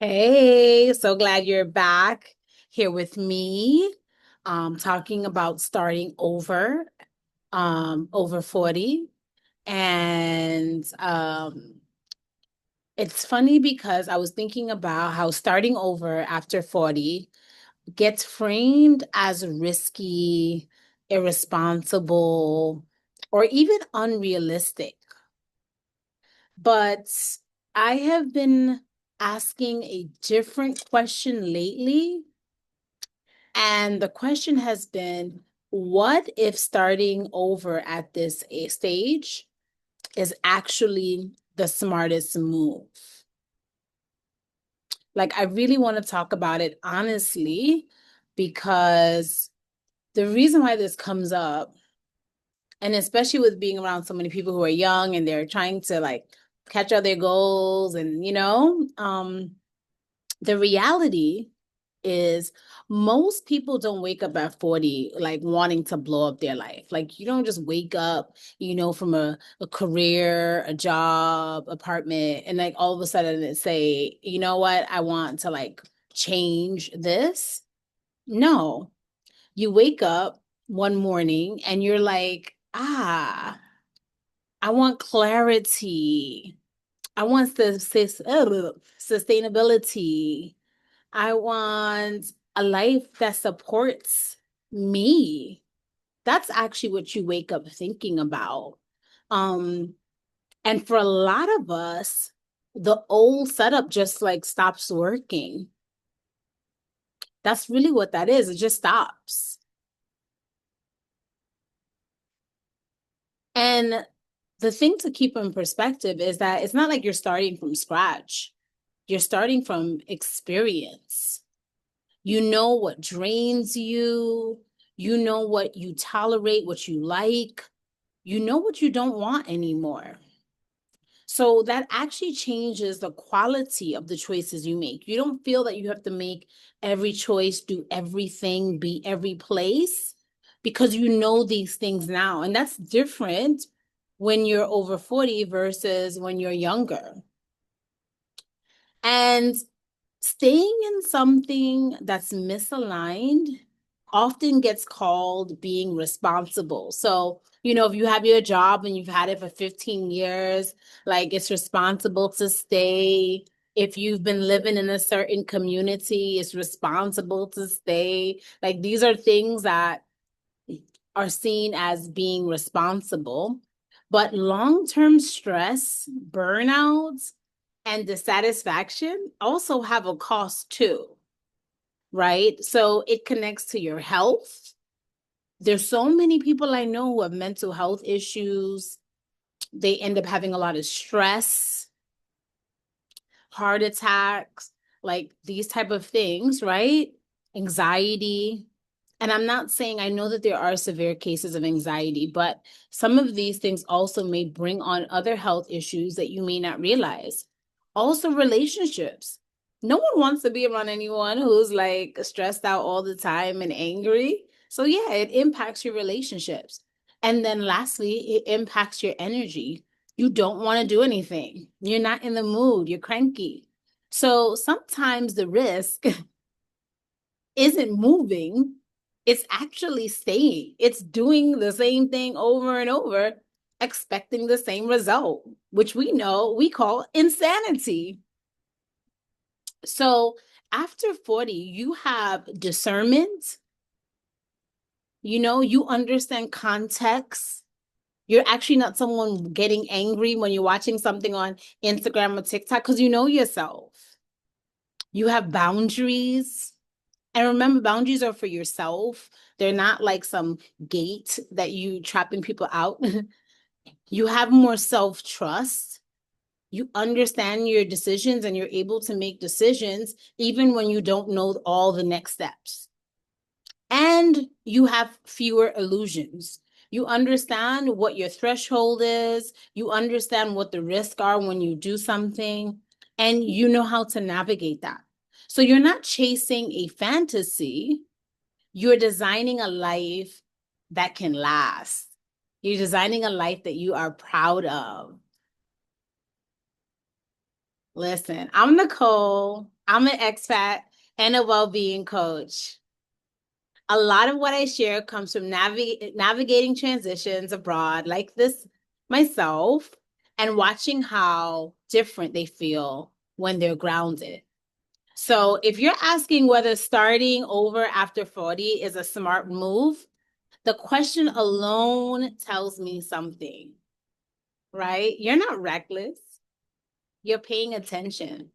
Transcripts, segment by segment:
Hey, so glad you're back here with me, talking about starting over 40. And it's funny because I was thinking about how starting over after 40 gets framed as risky, irresponsible, or even unrealistic. But I have been asking a different question lately. And the question has been, what if starting over at this stage is actually the smartest move? Like, I really want to talk about it honestly, because the reason why this comes up, and especially with being around so many people who are young and they're trying to like catch up their goals and, the reality is most people don't wake up at 40 like wanting to blow up their life. Like you don't just wake up, from a career, a job, apartment, and like all of a sudden it say, you know what, I want to like change this. No, you wake up one morning and you're like, I want clarity. I want sustainability. I want a life that supports me. That's actually what you wake up thinking about. Um, and for a lot of us, the old setup just like stops working. That's really what that is. It just stops. And the thing to keep in perspective is that it's not like you're starting from scratch. You're starting from experience. You know what drains you. You know what you tolerate, what you like. You know what you don't want anymore. So that actually changes the quality of the choices you make. You don't feel that you have to make every choice, do everything, be every place, because you know these things now. And that's different when you're over 40 versus when you're younger. And staying in something that's misaligned often gets called being responsible. So, if you have your job and you've had it for 15 years, like it's responsible to stay. If you've been living in a certain community, it's responsible to stay. Like these are things that are seen as being responsible. But long-term stress, burnout, and dissatisfaction also have a cost too, right? So it connects to your health. There's so many people I know who have mental health issues. They end up having a lot of stress, heart attacks, like these type of things, right? Anxiety. And I'm not saying I know that there are severe cases of anxiety, but some of these things also may bring on other health issues that you may not realize. Also, relationships. No one wants to be around anyone who's like stressed out all the time and angry. So, yeah, it impacts your relationships. And then lastly, it impacts your energy. You don't want to do anything. You're not in the mood. You're cranky. So sometimes the risk isn't moving, it's actually staying. It's doing the same thing over and over, expecting the same result, which we know we call insanity. So after 40, you have discernment, you understand context. You're actually not someone getting angry when you're watching something on Instagram or TikTok because you know yourself. You have boundaries. And remember, boundaries are for yourself. They're not like some gate that you trapping people out. You have more self-trust. You understand your decisions and you're able to make decisions even when you don't know all the next steps. And you have fewer illusions. You understand what your threshold is. You understand what the risks are when you do something, and you know how to navigate that. So you're not chasing a fantasy, you're designing a life that can last. You're designing a life that you are proud of. Listen, I'm Nicole. I'm an expat and a well-being coach. A lot of what I share comes from navigating transitions abroad, like this myself, and watching how different they feel when they're grounded. So, if you're asking whether starting over after 40 is a smart move, the question alone tells me something, right? You're not reckless, you're paying attention.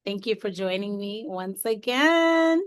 Thank you for joining me once again.